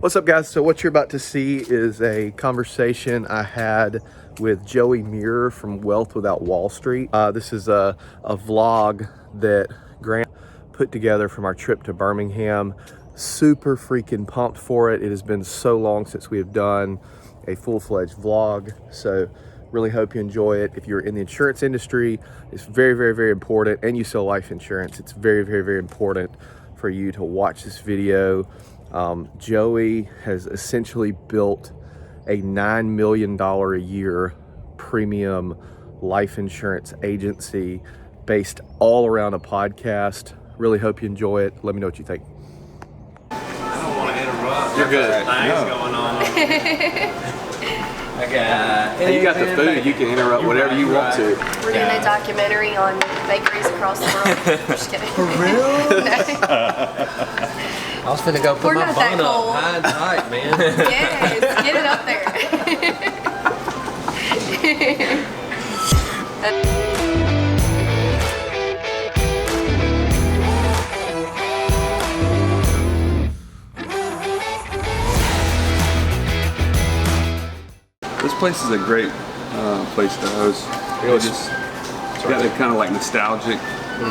What's up, guys? So what you're about to see is a conversation I had with Joey Mure from Wealth Without Wall Street. This is a vlog that Grant put together from our trip to Birmingham. Super freaking pumped for it. It has been so long since we have done a full-fledged vlog. So really hope you enjoy it. If you're in the insurance industry, it's very, very, very important, and you sell life insurance, it's very, very, very important for you to watch this video. Joey has essentially built a $9 million a year premium life insurance agency based all around a podcast. Really hope you enjoy it. Let me know what you think. I don't want to interrupt. You're good. Things going on. Hey, you got the food. You can interrupt whatever you want to. We're doing a documentary on bakeries across the world. Just kidding. For real? I was finna go put my bun up high and tight, man. Yes, get it up there. This place is a great place to host. It just got a kind of like nostalgic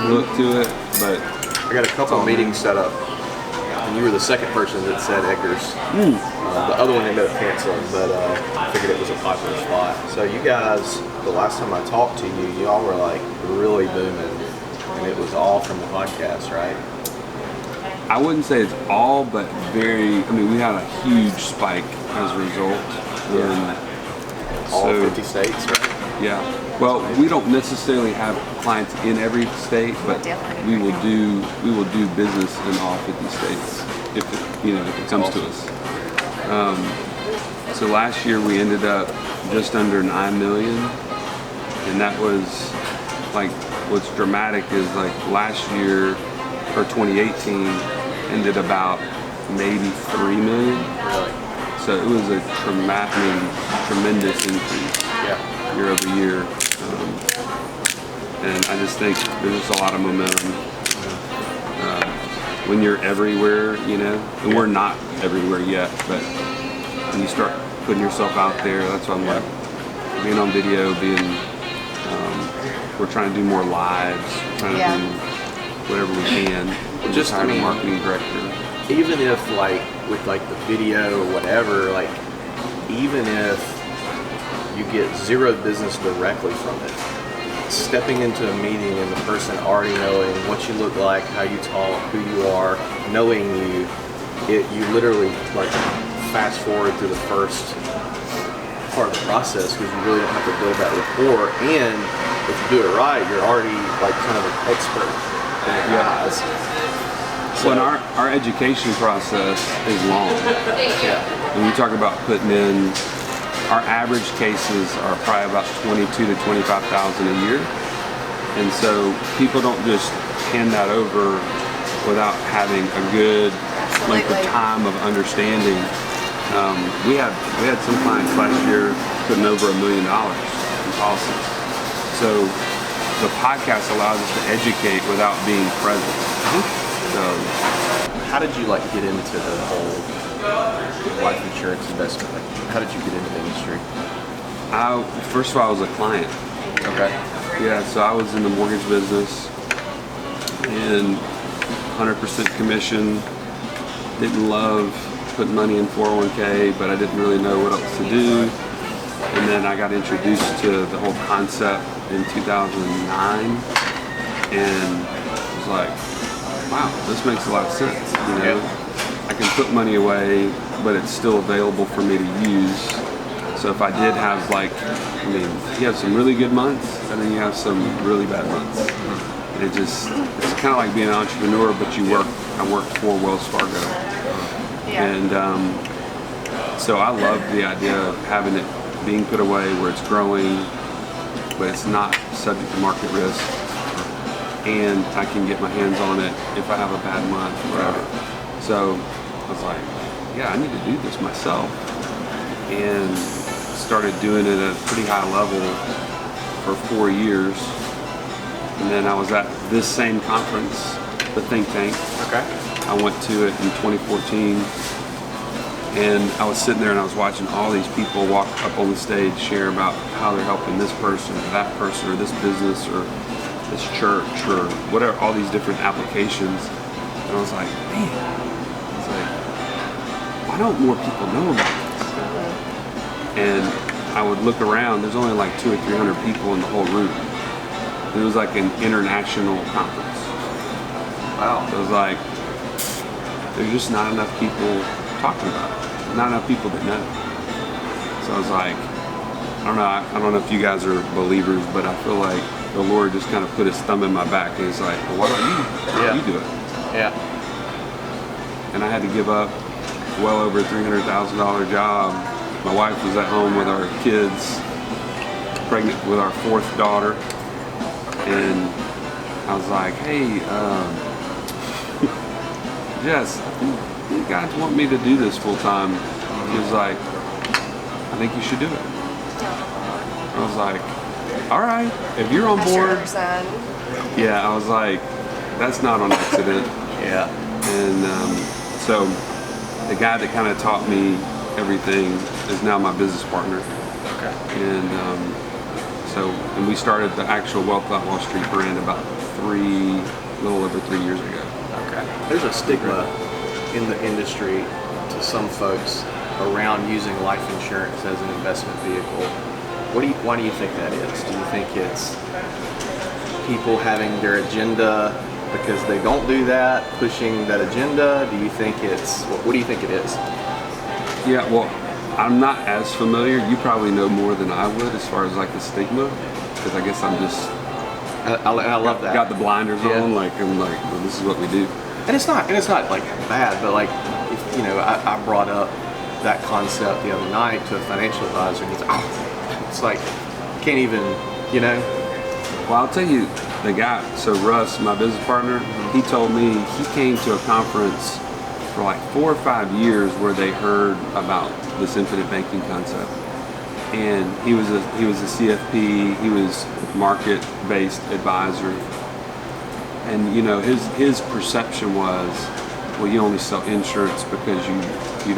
look to it, but I got a couple of meetings set up, and you were the second person that said Eggers. The other one ended up canceling, but I figured it was a popular spot. So you guys, the last time I talked to you, y'all were like really booming, and it was all from the podcast, right? I wouldn't say it's all, but very. I mean, we had a huge spike as a result. All 50 states, right? Yeah. Well, we don't necessarily have clients in every state, but we will do business in all 50 states if it comes to us. So last year we ended up just under 9 million, and that was like, what's dramatic is like last year or 2018 ended about maybe 3 million. So it was a tremendous increase year over year. And I just think there's just a lot of momentum. When you're everywhere, and we're not everywhere yet, but when you start putting yourself out there, that's why I'm like, being on video, we're trying to do more lives, we're trying to do whatever we can. Well, just hired a marketing director. Even if with the video or whatever, even if you get zero business directly from it, stepping into a meeting and the person already knowing what you look like, how you talk, who you are, knowing you literally fast forward through the first part of the process, because you really don't have to build that rapport. And if you do it right, you're already kind of an expert in your eyes. So our education process is long. When you talk about putting in, our average cases are probably about 22 to 25,000 a year, and so people don't just hand that over without having a good length of time of understanding. We had some clients last year putting over $1 million in policies. So the podcast allows us to educate without being present. So, how did you get into the whole life insurance investment? How did you get into the industry? First of all, I was a client. Okay. Yeah, so I was in the mortgage business and 100% commission. Didn't love putting money in 401k, but I didn't really know what else to do. And then I got introduced to the whole concept in 2009, and I was like, wow, this makes a lot of sense. I can put money away, but it's still available for me to use. So if I did have you have some really good months, and then you have some really bad months. It's kind of like being an entrepreneur, but I worked for Wells Fargo. And so I love the idea of having it being put away where it's growing, but it's not subject to market risk. And I can get my hands on it if I have a bad month or whatever. So I was like, yeah, I need to do this myself. And started doing it at a pretty high level for 4 years. And then I was at this same conference, the Think Tank. Okay. I went to it in 2014, And I was sitting there and I was watching all these people walk up on the stage, share about how they're helping this person or that person or this business or this church or whatever, all these different applications. And I was like, man, it's like, why don't more people know about this? And I would look around, there's only like 200 or 300 people in the whole room. It was like an international conference. Wow. So it was like, there's just not enough people talking about it. Not enough people that know. So I was like, I don't know if you guys are believers, but I feel like the Lord just kind of put his thumb in my back and he's like, well, why don't you do it? Yeah. And I had to give up well over a $300,000 job. My wife was at home with our kids, pregnant with our 4th daughter. And I was like, hey, Jess, you guys want me to do this full time? He was like, I think you should do it. I was like, all right, if you're on board. Yeah, I was like, that's not on accident. Yeah. And so the guy that kind of taught me everything is now my business partner. Okay. And we started the actual Wealth Without Wall Street brand about a little over 3 years ago. Okay. There's a stigma in the industry to some folks around using life insurance as an investment vehicle. Why do you think that is? Do you think it's people having their agenda because they don't do that, pushing that agenda? Do you think what do you think it is? Yeah, well, I'm not as familiar. You probably know more than I would as far as like the stigma, because I guess I'm just. I love that. Got the blinders on, like I'm like, well, this is what we do. And it's not like bad, but like, I brought up that concept the other night to a financial advisor, and it's like, can't even, Well, I'll tell you, the guy, so Russ, my business partner, he told me he came to a conference for like 4 or 5 years where they heard about this infinite banking concept. And he was a CFP, he was market-based advisor. And his perception was, well, you only sell insurance because you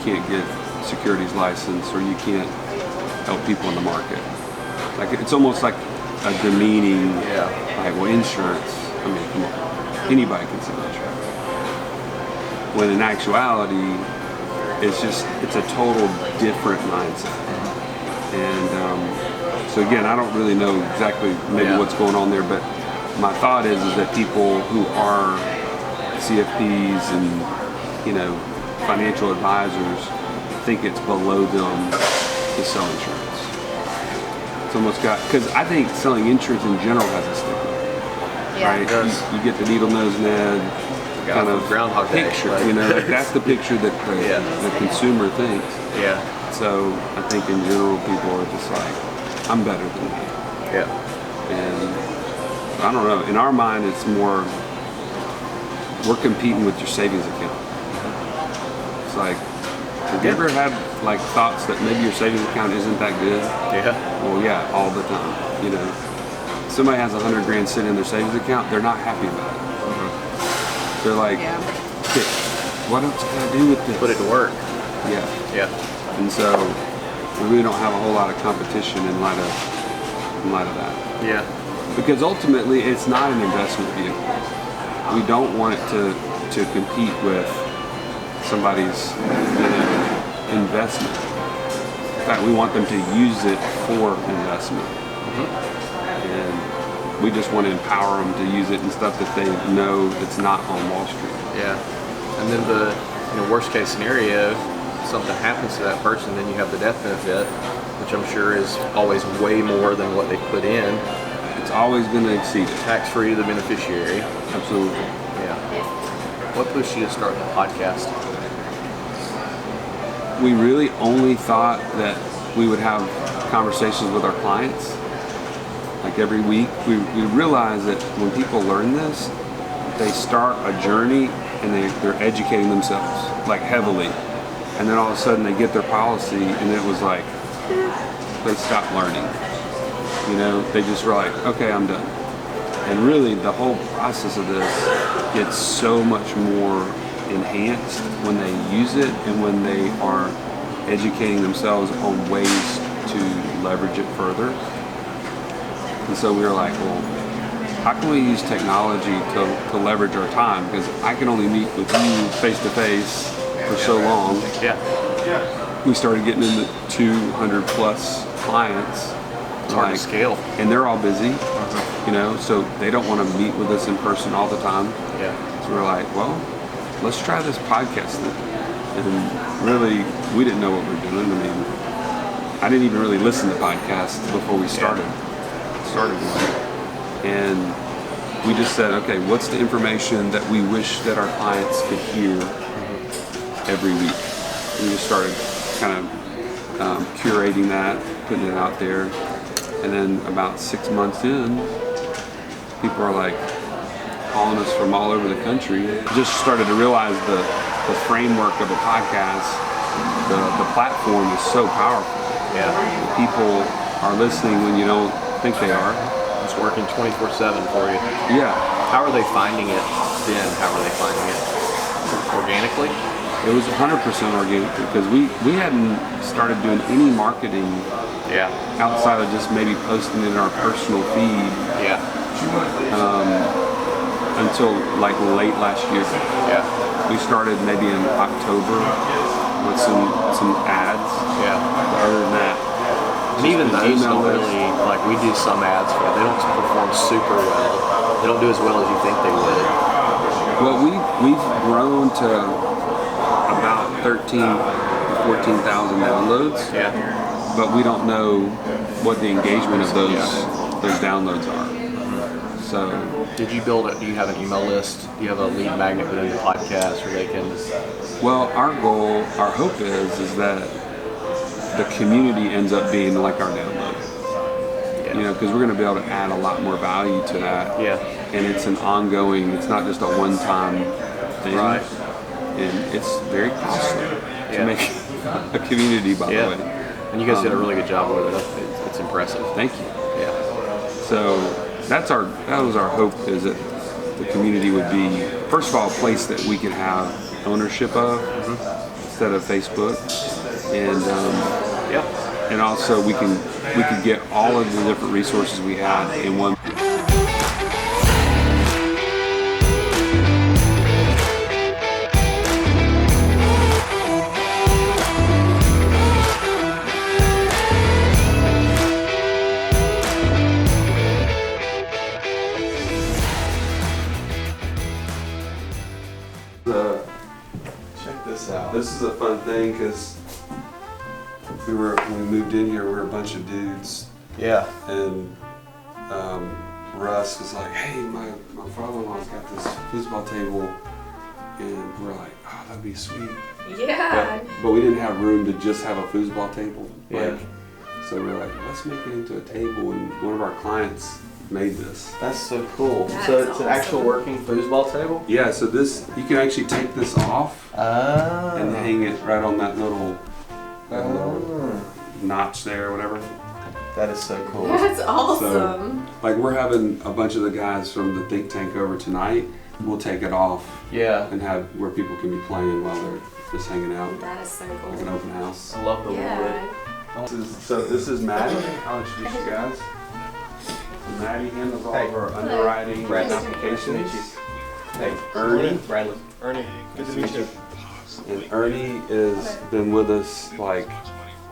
can't get securities license or you can't help people in the market. Like it's almost like a demeaning, like, well, insurance, I mean, come on, anybody can sell insurance. When in actuality, it's a total different mindset. And so again, I don't really know exactly maybe what's going on there, but my thought is that people who are CFPs and financial advisors think it's below them to sell insurance. It's almost because I think selling insurance in general has a stigma, right? It does. You get the needle nose Ned kind of Groundhog Day, picture, like. like that's the picture that the consumer thinks. Yeah. So I think in general people are just like, I'm better than that. Yeah. And I don't know. In our mind, it's more we're competing with your savings account. It's like, have you ever had like thoughts that maybe your savings account isn't that good? Yeah. Well, yeah, all the time. Somebody has $100 grand sitting in their savings account, they're not happy about it. They're like, "Shit, what else can I do with this? Put it to work. Yeah. Yeah. And so we really don't have a whole lot of competition in light of that. Yeah. Because ultimately, it's not an investment vehicle. We don't want it to compete with somebody's investment. In fact, we want them to use it for investment. And we just want to empower them to use it in stuff that they know that's not on Wall Street. Yeah. And then the worst case scenario, something happens to that person, then you have the death benefit, which I'm sure is always way more than what they put in. It's always going to exceed it. Tax-free to the beneficiary. Absolutely. Yeah. What pushed you to start the podcast? We really only thought that we would have conversations with our clients like every week. We realize that when people learn this, they start a journey and they're educating themselves like heavily, and then all of a sudden they get their policy and it was like they stopped learning. They just were like, okay, I'm done. And really the whole process of this gets so much more enhanced when they use it and when they are educating themselves on ways to leverage it further. And so we were like, well, how can we use technology to leverage our time? Because I can only meet with you face to face for so long. Yeah. We started getting into 200 plus clients. It's hard to scale. And they're all busy, you know, so they don't want to meet with us in person all the time. Yeah. So we're like, well, let's try this podcast then. And really, we didn't know what we were doing. I mean, I didn't even really listen to podcasts before we started one. And we just said, okay, what's the information that we wish that our clients could hear every week? We just started kind of curating that, putting it out there. And then about 6 months in, people are like calling us from all over the country. Just started to realize the framework of a podcast, the platform is so powerful. Yeah. People are listening when you don't think they are. It's working 24/7 for you. Yeah. How are they finding it then? How are they finding it? Organically? It was 100% organic because we hadn't started doing any marketing outside of just maybe posting it in our personal feed until like late last year. Yeah. We started maybe in October with some ads. Yeah. Other than that, and even those don't really, like we do some ads for it. They don't perform super well. They don't do as well as you think they would. Well, we've grown to about 13,000 to 14,000 downloads. Yeah. But we don't know what the engagement of those downloads are. So, do you have an email list? Do you have a lead magnet within the podcast where they can? Well, our goal, our hope is that the community ends up being like our download. Yeah. You know, because we're going to be able to add a lot more value to that. Yeah. And it's an ongoing. It's not just a one-time thing. Right. And it's very costly to make a community, by the way. And you guys did a really good job with it. It's impressive. Thank you. Yeah. So that was our hope, is that the community would be, first of all, a place that we could have ownership of instead of Facebook, and and also we could get all of the different resources we had in one. Check this out. This is a fun thing because when we moved in here, we were a bunch of dudes. Yeah. And Russ was like, hey, my father-in-law's got this foosball table. And we're like, oh, that'd be sweet. Yeah. But we didn't have room to just have a foosball table. Yeah. So we were like, let's make it into a table. And one of our clients made this. That's so cool. That's so it's an awesome. actual working foosball table? Yeah, so this, you can actually take this off and hang it right on that little notch there or whatever. That is so cool. That's awesome. So, like, we're having a bunch of the guys from the think tank over tonight. We'll take it off and have where people can be playing while they're just hanging out. That is so cool. Like an open house. I love the wood. This is Maddie. I'll introduce you guys. Maddie handles all of our underwriting and applications. Hey, Ernie. Bradley. Ernie. Good to meet you. And Ernie has been with us like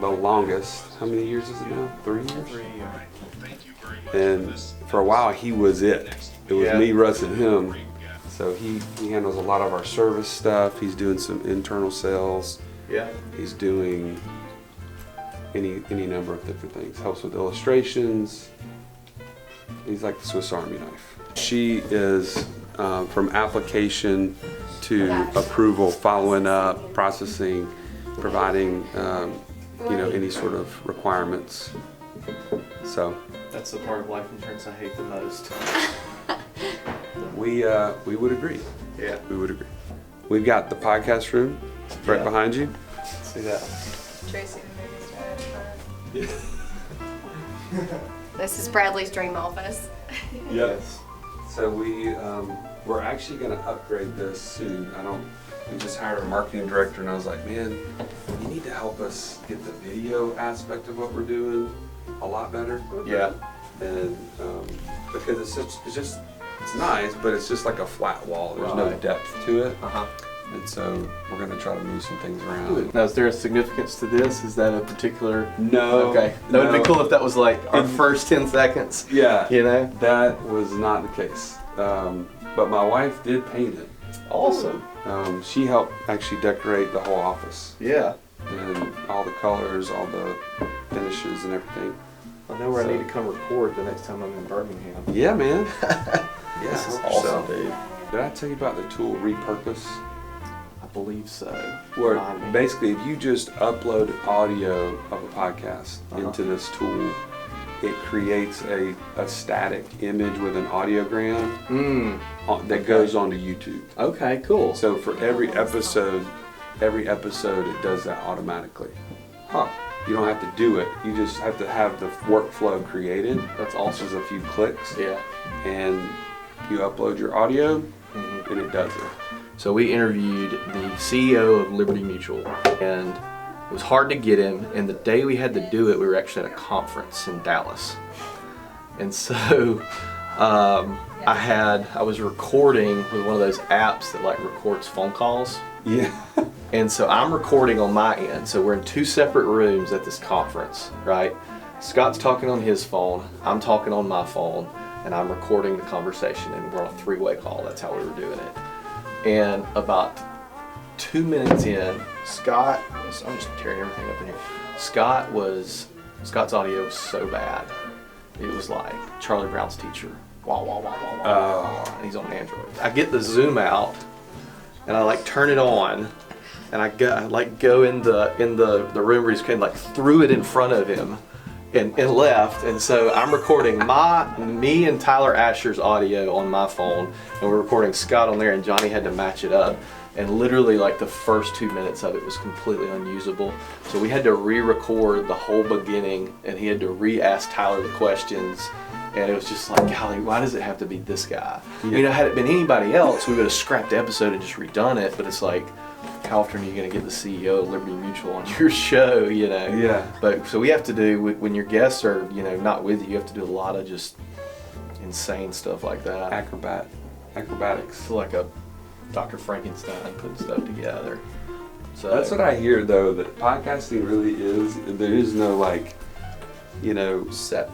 the longest. How many years is it now? 3 years? 3 years. And for a while he was it. It was me, Russ, and him. So he handles a lot of our service stuff. He's doing some internal sales. Yeah. He's doing any number of different things. Helps with illustrations. He's like the Swiss Army knife. She is from application to approval, following up, processing, providing any sort of requirements. So That's the part of life insurance I hate the most. we would agree. Yeah. We would agree. We've got the podcast room right behind you. See that? Tracy. This is Bradley's dream office. Yes. So we're actually going to upgrade this soon. we just hired a marketing director, and I was like, man, you need to help us get the video aspect of what we're doing a lot better. Yeah. And because it's nice, but it's just like a flat wall. There's no depth to it. And so we're going to try to move some things around. Now, is there a significance to this? Is that a particular? No. Okay. That would be cool if that was like our first 10 seconds. Yeah. You know? That was not the case. But my wife did paint it. Awesome. She helped actually decorate the whole office. Yeah. And all the colors, all the finishes and everything. I know where I need to come record the next time I'm in Birmingham. Yeah, man. Yeah, This is awesome, dude. Did I tell you about the tool Repurpose? I believe so. Where Remind me. basically if you just upload audio of a podcast into this tool, it creates a static image with an audiogram that goes onto YouTube. Okay, cool. So for every episode it does that automatically. You don't have to do it. You just have to have the workflow created. That's awesome. Which is a few clicks. Yeah. And you upload your audio and it does it. So we interviewed the CEO of Liberty Mutual, and it was hard to get him, and the day we had to do it, we were actually at a conference in Dallas. And so I was recording with one of those apps that like records phone calls. Yeah. And so I'm recording on my end. So we're in two separate rooms at this conference, right? Scott's talking on his phone, I'm talking on my phone, and I'm recording the conversation, and we're on a three-way call. That's how we were doing it. And about 2 minutes in, Scott, I'm just tearing everything up in here. Scott's audio was so bad. It was like Charlie Brown's teacher. Wah, wah, wah, wah, wah. And he's on Android. I get the zoom out, and I like turn it on, and I go in the room where he's kind of like threw it in front of him and left. And so I'm recording me and Tyler Asher's audio on my phone, and we're recording Scott on there, and Johnny had to match it up. And literally like the first 2 minutes of it was completely unusable. So we had to re-record the whole beginning, and he had to re-ask Tyler the questions. And it was just like, golly, why does it have to be this guy? Yeah. You know, had it been anybody else, we would have scrapped the episode and just redone it. But it's like, how often are you going to get the CEO of Liberty Mutual on your show, you know? Yeah. But so we have to do, when your guests are, you know, not with you have to do a lot of just insane stuff like that. Acrobatics. It's like a Dr. Frankenstein putting stuff together. So that's what I hear though, that podcasting really is, there is no like, you know, set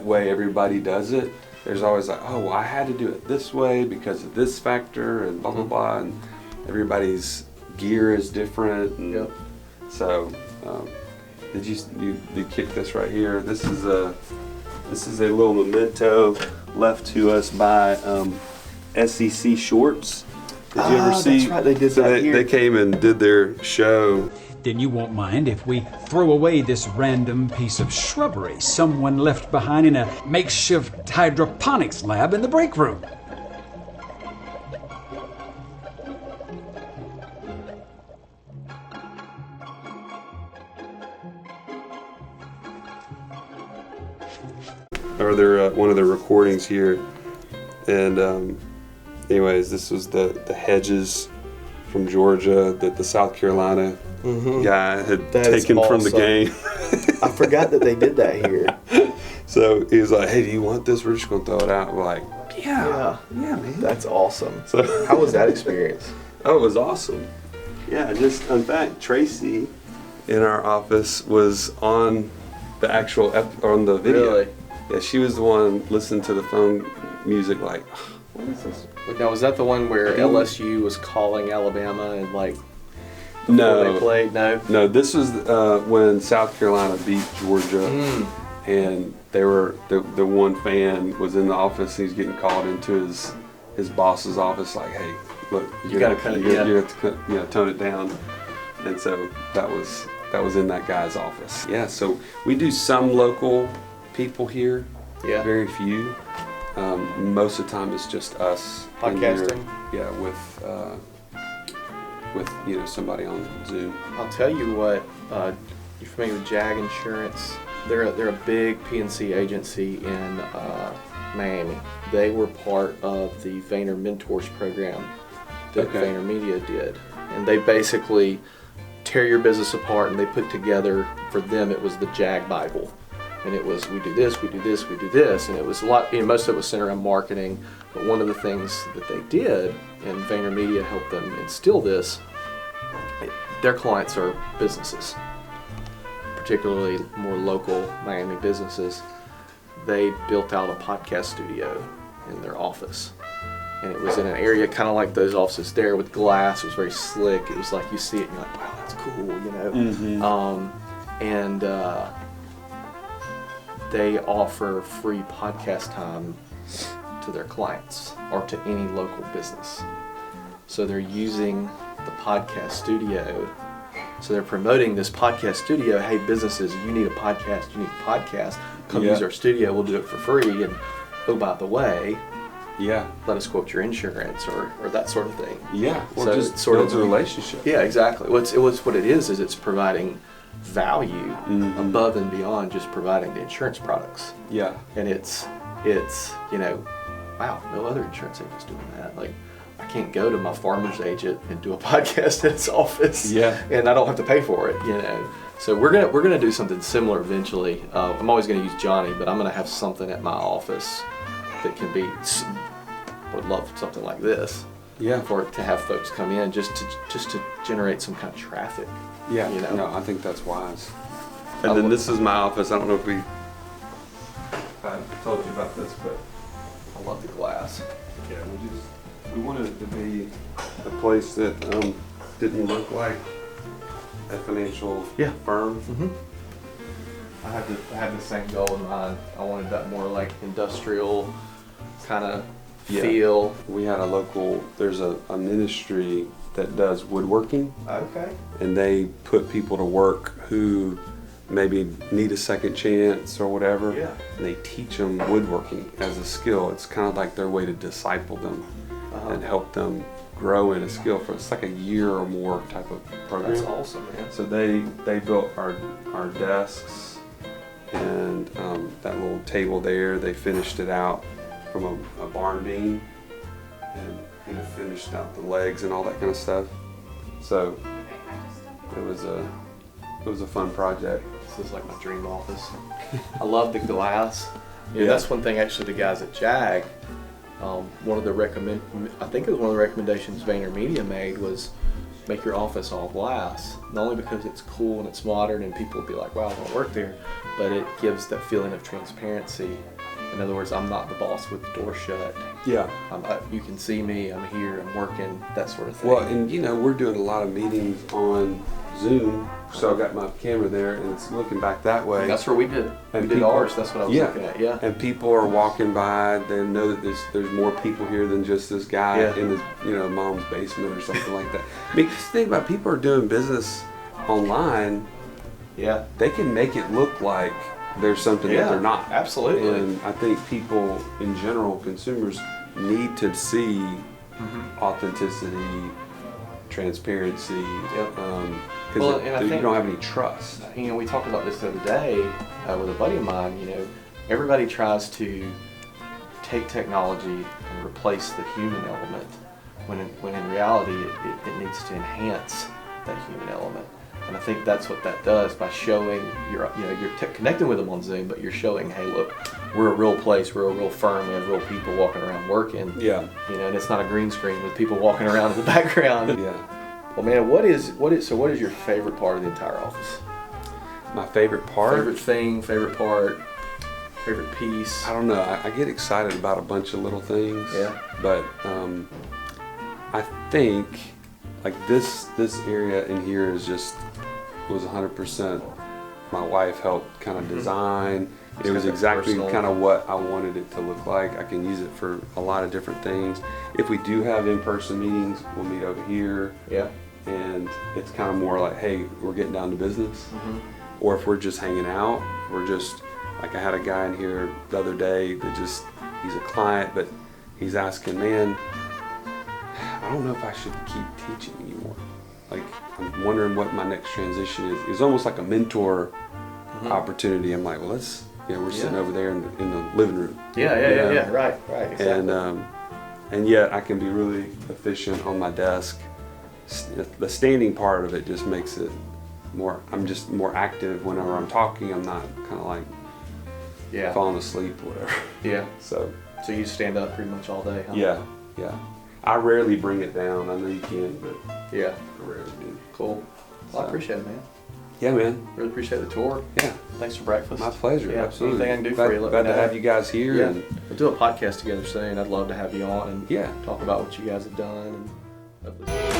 way everybody does it. There's always like, oh, well, I had to do it this way because of this factor and blah blah blah, and everybody's gear is different. And so did you kick this right here? This is a little memento left to us by SEC Shorts. Did you ever see? That's right, they did that here. They came and did their show. Then you won't mind if we throw away this random piece of shrubbery someone left behind in a makeshift hydroponics lab in the break room. Or their one of their recordings here, and anyways, this was the hedges from Georgia that the South Carolina guy had taken from the game. I forgot that they did that here. So he was like, hey, do you want this? We're just going to throw it out. We're like, yeah, man. That's awesome. So how was that experience? Oh, it was awesome. Yeah, just, in fact, Tracy in our office was on the actual, on the video. Really? Yeah, she was the one listening to the phone music like, what is this? Now, was that the one where LSU was calling Alabama and like no, they played? No, this was when South Carolina beat Georgia, and they were the one fan was in the office. He's getting called into his boss's office, like, hey, look, you gotta cut it. You have to tone it down. And so that was in that guy's office. Yeah, so we do some local people here. Yeah, very few. Most of the time it's just us podcasting. Yeah, with you know, somebody on Zoom. I'll tell you what. You familiar with Jag Insurance? They're a big P&C agency in Miami. They were part of the Vayner Mentors program that VaynerMedia did, and they basically tear your business apart, and they put together, for them it was the JAG Bible. And it was, we do this, we do this, we do this, and it was a lot, most of it was centered around marketing, but one of the things that they did, and VaynerMedia helped them instill this, their clients are businesses, particularly more local Miami businesses. They built out a podcast studio in their office. And it was in an area kind of like those offices there with glass. It was very slick. It was like you see it and you're like, wow, that's cool, you know. They offer free podcast time to their clients or to any local business. So they're using the podcast studio. So they're promoting this podcast studio. Hey, businesses, you need a podcast, come use our studio, we'll do it for free. And oh, by the way, let us quote your insurance or that sort of thing. Or so just sort of a relationship. Yeah, exactly. What it is it's providing value above and beyond just providing the insurance products. And it's you know, wow, no other insurance agent's doing that. Like, I can't go to my farmer's agent and do a podcast at his office. And I don't have to pay for it, you know. So we're gonna do something similar eventually. I'm always gonna use Johnny, but I'm gonna have something at my office that can be. Would love something like this. For it to have folks come in just to generate some kind of traffic. You know? No, I think that's wise. And then this is my office. I don't know if I told you about this, but I love the glass. We wanted it to be a place that didn't look like a financial firm. I had the same goal in mind. I wanted that more like industrial kind of feel. We had there's a ministry that does woodworking. Okay. And they put people to work who maybe need a second chance or whatever. And they teach them woodworking as a skill. It's kind of like their way to disciple them and help them grow in a skill for it's like a year or more type of program. That's awesome, man. So they built our desks and that little table there. They finished it out from a barn beam and finished out the legs and all that kind of stuff. So it was a fun project. This is like my dream office. I love the glass. That's one thing actually the guys at JAG, I think it was one of the recommendations VaynerMedia made was make your office all glass. Not only because it's cool and it's modern and people will be like, wow, I want to work there, but it gives that feeling of transparency. In other words, I'm not the boss with the door shut. You can see me, I'm here, I'm working, that sort of thing. Well, and we're doing a lot of meetings on Zoom, so I've got my camera there and it's looking back that way. That's where we did. We did ours, that's what I was looking at, And people are walking by, they know that there's more people here than just this guy in his, mom's basement or something like that. I mean, just think about people are doing business online. They can make it look like there's something that they're not. Absolutely. And I think people in general, consumers, need to see authenticity, transparency, because you don't have any trust. We talked about this the other day with a buddy of mine. Everybody tries to take technology and replace the human element, when in reality it needs to enhance that human element. And I think that's what that does by showing you're connecting with them on Zoom, but you're showing, hey, look, we're a real place, we're a real firm, we have real people walking around working. And it's not a green screen with people walking around in the background. Well, man, what is your favorite part of the entire office? My favorite part? Favorite thing, favorite part, favorite piece? I don't know. I get excited about a bunch of little things. But I think like this area in here was 100% my wife helped kind of design. It was exactly kind of what I wanted it to look like. I can use it for a lot of different things. If we do have in-person meetings, we'll meet over here. And it's kind of more like, hey, we're getting down to business. Or if we're just hanging out, we're just, like I had a guy in here the other day that he's a client, but he's asking, man, I don't know if I should keep teaching anymore. Like, I'm wondering what my next transition is. It's almost like a mentor opportunity. I'm like, well, we're sitting over there in the living room. Right. Exactly. And yet I can be really efficient on my desk the standing part of it just makes it more. I'm just more active whenever I'm talking. I'm not kind of like falling asleep or whatever. Yeah. So you stand up pretty much all day, huh? yeah. I rarely bring it down. I know you can, but Yeah. I rarely do. Cool. Well, I So. appreciate it, man. Yeah, man. Really appreciate the tour. Yeah. Thanks for breakfast. My pleasure. Yeah, Absolutely. anything I can do glad, for you, let glad me to know. have you guys here. Yeah. And We'll do a podcast together soon. I'd love to have you on and Yeah. talk about what you guys have done and hopefully.